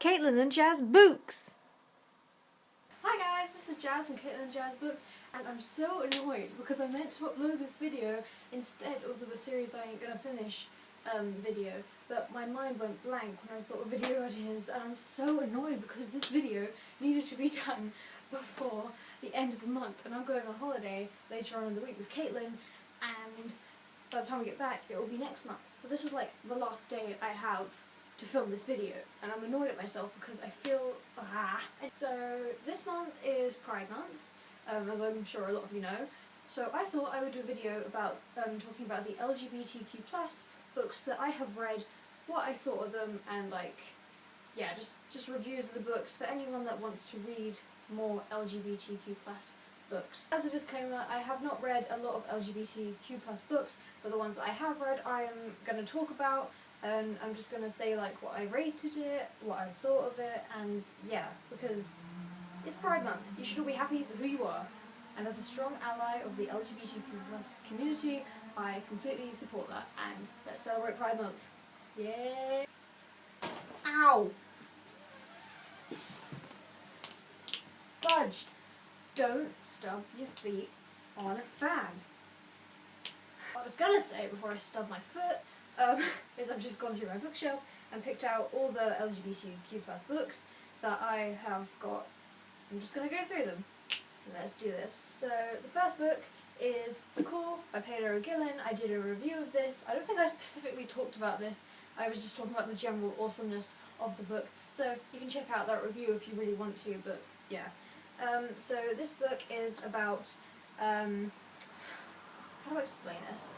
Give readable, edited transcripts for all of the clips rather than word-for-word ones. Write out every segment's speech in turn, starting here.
Caitlin and Jazz Books! Hi guys, this is Jazz from Caitlin and Jazz Books, and I'm so annoyed because I meant to upload this video instead of the series I ain't gonna finish video, but my mind went blank when I thought of video ideas, and I'm so annoyed because this video needed to be done before the end of the month, and I'm going on holiday later on in the week with Caitlin, and by the time we get back it will be next month. So this is like the last day I have to film this video, and I'm annoyed at myself because I feel And so this month is Pride Month, as I'm sure a lot of you know. So I thought I would do a video about talking about the LGBTQ plus books that I have read, what I thought of them, and just reviews of the books for anyone that wants to read more LGBTQ plus books. As a disclaimer, I have not read a lot of LGBTQ plus books, but the ones that I have read I am going to talk about. And I'm just going to say like what I rated it, what I thought of it, and yeah, because it's Pride Month. You should all be happy for who you are. And as a strong ally of the LGBTQ plus community, I completely support that. And let's celebrate Pride Month. Yay! Ow! Fudge! Don't stub your feet on a fan. What I was going to say before I stub my foot is I've just gone through my bookshelf and picked out all the LGBTQ plus books that I have got. I'm just going to go through them. So let's do this. So the first book is The Call by Peter Gillen. I did a review of this. I don't think I specifically talked about this. I was just talking about the general awesomeness of the book. So you can check out that review if you really want to, but yeah. So this book is about, how do I explain this?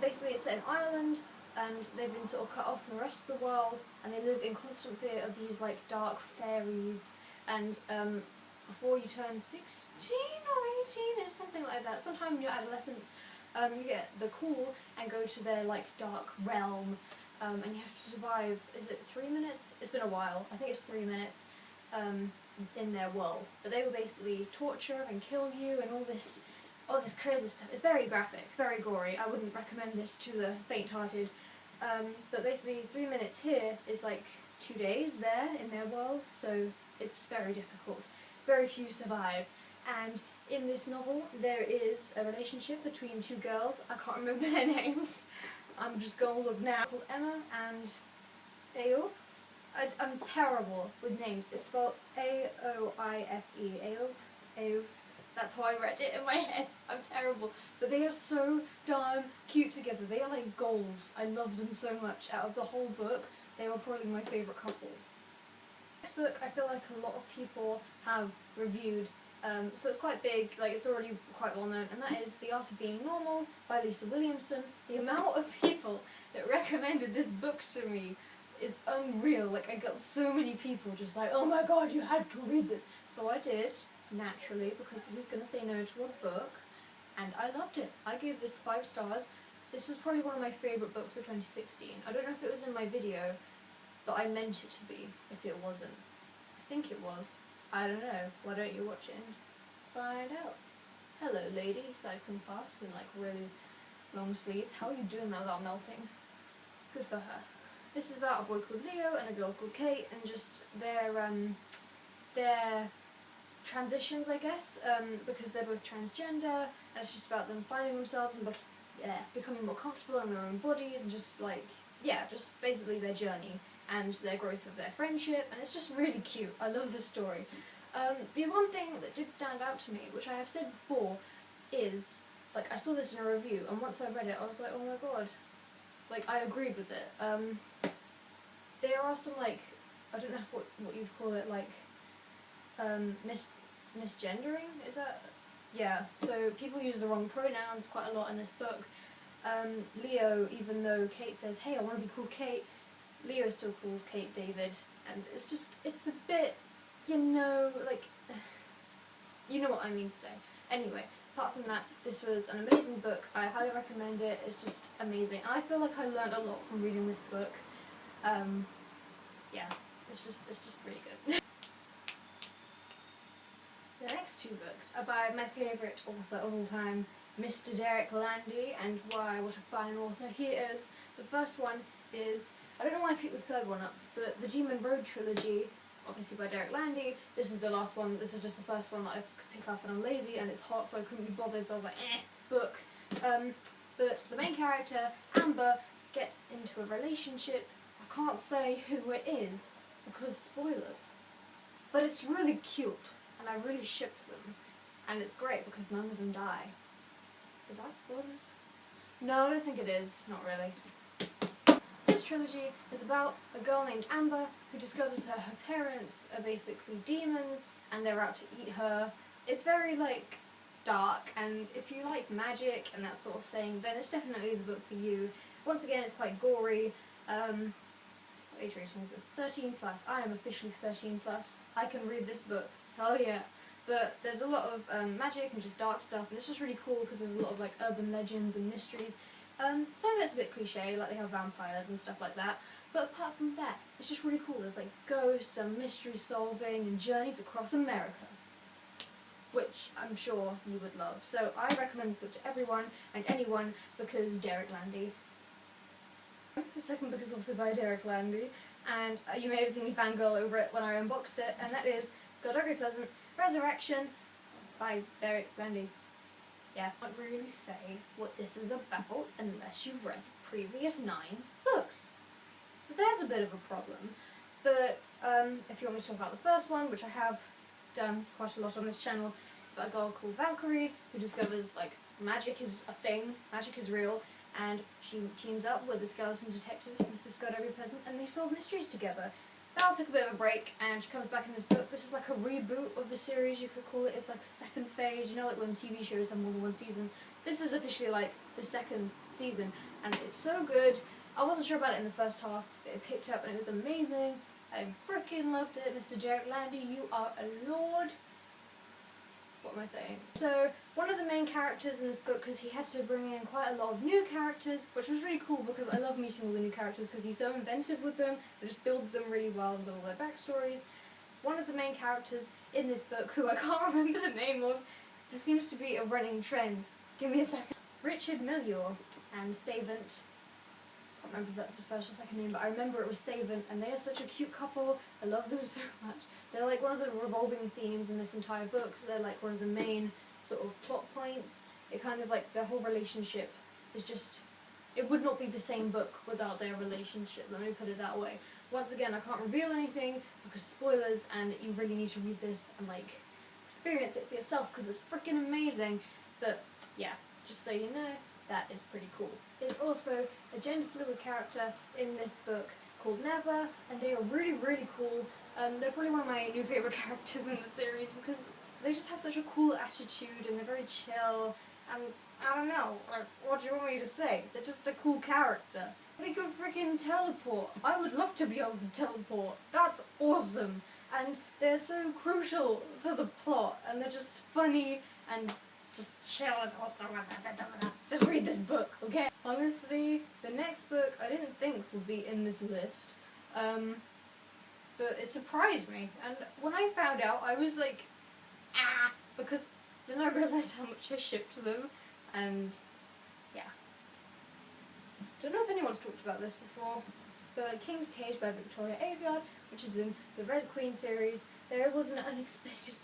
Basically it's set in Ireland, and they've been sort of cut off from the rest of the world, and they live in constant fear of these like dark fairies, and before you turn 16 or 18 or something like that, sometime in your adolescence, you get the call and go to their like dark realm, and you have to survive, is it 3 minutes? It's been a while, I think it's 3 minutes, in their world. But they will basically torture and kill you and all this crazy stuff. It's very graphic, very gory. I wouldn't recommend this to the faint-hearted. But basically 3 minutes here is like 2 days there in their world, so it's very difficult. Very few survive. And in this novel there is a relationship between two girls. I can't remember their names. I'm just going to look now. Called Emma and Aoife. I'm terrible with names. It's spelled A-O-I-F-E. Aoife. That's how I read it in my head. I'm terrible. But they are so darn cute together. They are like goals. I love them so much. Out of the whole book, they are probably my favourite couple. This book I feel like a lot of people have reviewed. So it's quite big, like it's already quite well known, and that is The Art of Being Normal by Lisa Williamson. The amount of people that recommended this book to me is unreal. Like I got so many people just like, oh my god, you have to read this. So I did. Naturally, because who's going to say no to a book? And I loved it. I gave this 5 stars. This was probably one of my favourite books of 2016. I don't know if it was in my video, but I meant it to be if it wasn't. I think it was. I don't know. Why don't you watch it and find out? Hello lady, cycling past in like really long sleeves. How are you doing that without melting? Good for her. This is about a boy called Leo and a girl called Kate, and just their transitions, I guess, because they're both transgender, and it's just about them finding themselves and becoming more comfortable in their own bodies, and just basically their journey and their growth of their friendship, and it's just really cute. I love this story. The one thing that did stand out to me, which I have said before, is, like, I saw this in a review, and once I read it I was like, oh my god, like, I agreed with it. There are some, like, I don't know what you'd call it, like, misgendering, is that? Yeah, so people use the wrong pronouns quite a lot in this book. Leo, even though Kate says, hey, I want to be called Kate, Leo still calls Kate David, and it's a bit, you know, like, you know what I mean to say. Anyway, apart from that, this was an amazing book. I highly recommend it. It's just amazing. I feel like I learned a lot from reading this book. Yeah, it's just really good. The next 2 books are by my favourite author of all time, Mr. Derek Landy, and why, what a fine author he is. The first one is I don't know why I picked the third one up, but the Demon Road trilogy, obviously by Derek Landy. This is the last one. This is just the first one that I could pick up, and I'm lazy and it's hot, so I couldn't be bothered. So I was like, book. But the main character, Amber, gets into a relationship. I can't say who it is because spoilers. But it's really cute, and I really shipped them. And it's great because none of them die. Is that spoilers? No, I don't think it is. Not really. This trilogy is about a girl named Amber who discovers that her parents are basically demons and they're out to eat her. It's very, like, dark, and if you like magic and that sort of thing, then it's definitely the book for you. Once again, it's quite gory. What age rating is this? 13 plus. I am officially 13 plus. I can read this book. Hell yeah. But there's a lot of magic and just dark stuff, and it's just really cool because there's a lot of like urban legends and mysteries. Some of it's a bit cliche, like they have vampires and stuff like that, but apart from that, it's just really cool. There's like ghosts and mystery solving and journeys across America, which I'm sure you would love. So I recommend this book to everyone and anyone because Derek Landy. The second book is also by Derek Landy, and you may have seen me fangirl over it when I unboxed it, and that is, it's called Ugly Pleasant Resurrection by Derek Landy. Yeah, I can't really say what this is about unless you've read the previous 9 books. So there's a bit of a problem, but if you want me to talk about the first one, which I have done quite a lot on this channel, it's about a girl called Valkyrie who discovers like magic is a thing, magic is real, and she teams up with the skeleton detective, Mr. Scott Ugly Pleasant, and they solve mysteries together. Val took a bit of a break and she comes back in this book. This is like a reboot of the series, you could call it. It's like a second phase, you know, like when TV shows have more than one season. This is officially like the second season, and it's so good. I wasn't sure about it in the first half, but it picked up and it was amazing. I freaking loved it. Mr. Derek Landy, you are a lord. What am I saying? So, one of the main characters in this book, because he had to bring in quite a lot of new characters, which was really cool because I love meeting all the new characters because he's so inventive with them, it just builds them really well with all their backstories. One of the main characters in this book, who I can't remember the name of, there seems to be a running trend. Give me a second. Richard Milior and Savant. I can't remember if that's his first or second name, but I remember it was Savant, and they are such a cute couple. I love them so much. They're like one of the revolving themes in this entire book. They're like one of the main sort of plot points. It kind of like, their whole relationship is just, it would not be the same book without their relationship, let me put it that way. Once again, I can't reveal anything because spoilers, and you really need to read this and like experience it for yourself because it's freaking amazing. But yeah, just so you know, that is pretty cool. There's also a gender fluid character in this book called Never, and they are really, really cool. They're probably one of my new favourite characters in the series because they just have such a cool attitude and they're very chill, and I don't know, like, what do you want me to say? They're just a cool character. They can freaking teleport. I would love to be able to teleport. That's awesome. And they're so crucial to the plot, and they're just funny and just chill and awesome. Just read this book, okay? Honestly, the next book I didn't think would be in this list. But it surprised me, and when I found out, I was like, because then I realised how much I shipped them, and yeah. Don't know if anyone's talked about this before, but King's Cage by Victoria Aveyard, which is in the Red Queen series, there was an unexpected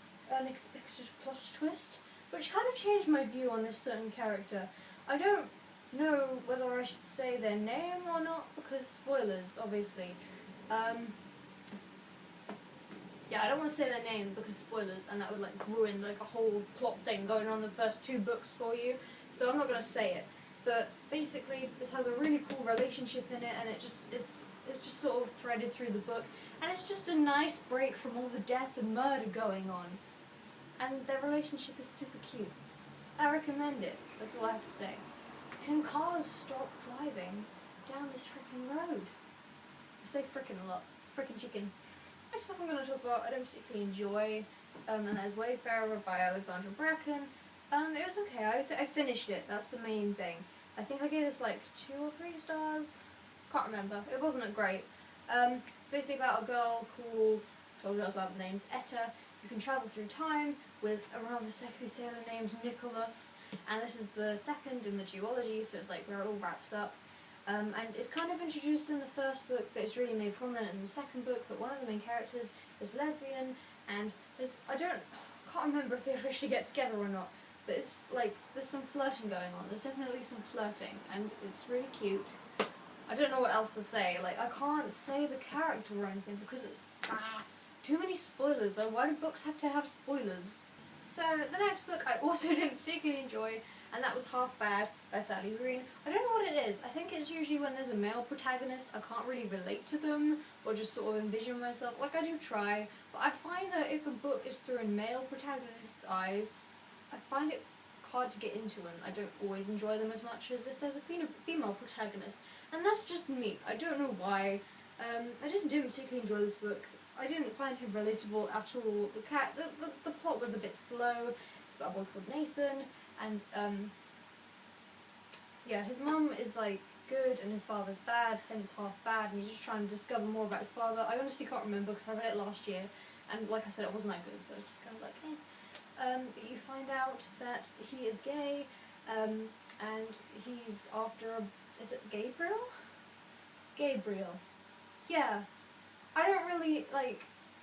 plot twist, which kind of changed my view on this certain character. I don't know whether I should say their name or not, because spoilers, obviously. Yeah, I don't want to say their name because spoilers, and that would like ruin like a whole plot thing going on in the first 2 books for you. So I'm not going to say it. But basically, this has a really cool relationship in it, and it just it's just sort of threaded through the book, and it's just a nice break from all the death and murder going on. And their relationship is super cute. I recommend it. That's all I have to say. Can cars stop driving down this frickin' road? I say frickin' a lot. Frickin' chicken. Next book I'm going to talk about, I don't particularly enjoy, and that is Wayfarer by Alexandra Bracken. It was okay, I finished it, that's the main thing. I think I gave this like 2 or 3 stars, can't remember, it wasn't great. It's basically about a girl called, told you about the names, Etta, who can travel through time with a rather sexy sailor named Nicholas, and this is the second in the duology, so it's like where it all wraps up. And it's kind of introduced in the first book, but it's really made prominent in the second book that one of the main characters is lesbian, and I can't remember if they officially get together or not, but it's like, there's some flirting going on. There's definitely some flirting, and it's really cute. I don't know what else to say. Like, I can't say the character or anything because it's too many spoilers. Like, why do books have to have spoilers? So the next book I also didn't particularly enjoy, and that was Half Bad by Sally Green. I don't know what it is. I think it's usually when there's a male protagonist, I can't really relate to them or just sort of envision myself. Like, I do try, but I find that if a book is through a male protagonist's eyes, I find it hard to get into, and I don't always enjoy them as much as if there's a female protagonist. And that's just me. I don't know why. I just didn't particularly enjoy this book. I didn't find him relatable at all. The plot was a bit slow. It's about a boy called Nathan, and yeah, his mum is like good and his father's bad, hence Half Bad, and he's just trying to discover more about his father. I honestly can't remember because I read it last year, and like I said, it wasn't that good, so it's just kind of like, eh. But you find out that he is gay, and he's after is it Gabriel? Gabriel. Yeah. I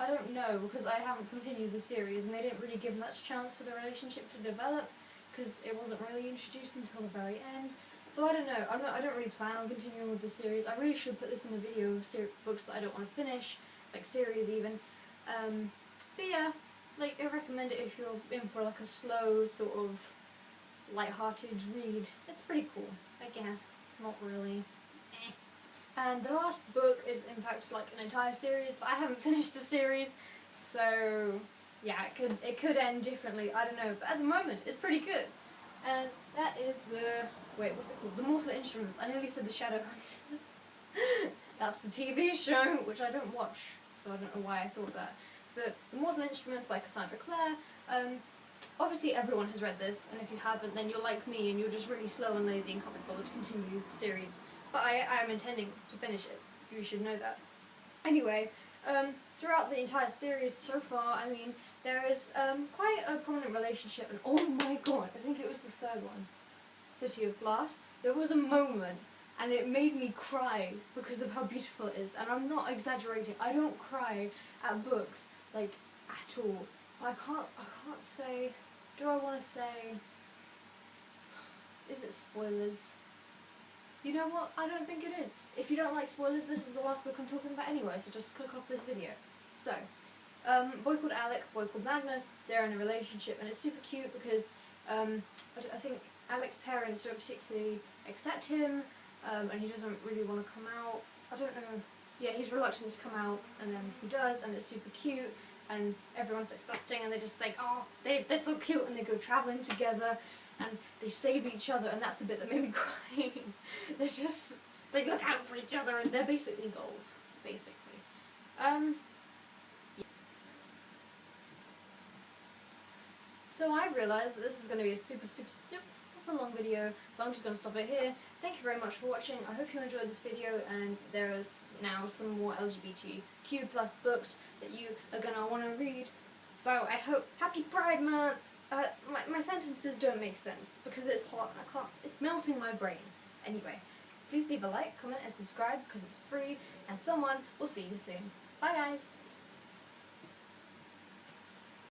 don't know because I haven't continued the series and they didn't really give much chance for the relationship to develop because it wasn't really introduced until the very end. So I don't know. I don't really plan on continuing with the series. I really should put this in a video of books that I don't want to finish, like series even. But yeah, like I recommend it if you're in for like a slow sort of light-hearted read. It's pretty cool, I guess. Not really. Eh. And the last book is in fact like an entire series, but I haven't finished the series, so yeah, it could end differently, I don't know, but at the moment it's pretty good. And that is what's it called? The Mortal Instruments. I nearly said the Shadowhunters. That's the TV show, which I don't watch, so I don't know why I thought that. But The Mortal Instruments by Cassandra Clare. Obviously everyone has read this, and if you haven't, then you're like me and you're just really slow and lazy and can't be bothered to continue the series. But I am intending to finish it. You should know that. Anyway, throughout the entire series so far, I mean, there is quite a prominent relationship, and oh my god, I think it was the third one, City of Glass. There was a moment, and it made me cry because of how beautiful it is. And I'm not exaggerating. I don't cry at books like at all. I can't say. Do I want to say? Is it spoilers? You know what? I don't think it is. If you don't like spoilers, this is the last book I'm talking about anyway, so just click off this video. So, boy called Alec, boy called Magnus, they're in a relationship, and it's super cute because I think Alec's parents don't particularly accept him, and he doesn't really want to come out. I don't know. Yeah, he's reluctant to come out, and then he does, and it's super cute, and everyone's accepting, and they just think, oh, they're so cute, and they go travelling together, and they save each other, and that's the bit that made me cry. They look out for each other, and they're basically goals, basically. Yeah. So I realised that this is going to be a super long video, so I'm just going to stop it here. Thank you very much for watching. I hope you enjoyed this video, and there is now some more LGBTQ plus books that you are going to want to read. So I hope, Happy Pride Month! My sentences don't make sense because it's hot and it's melting my brain. Anyway, please leave a like, comment and subscribe because it's free, and someone will see you soon. Bye guys!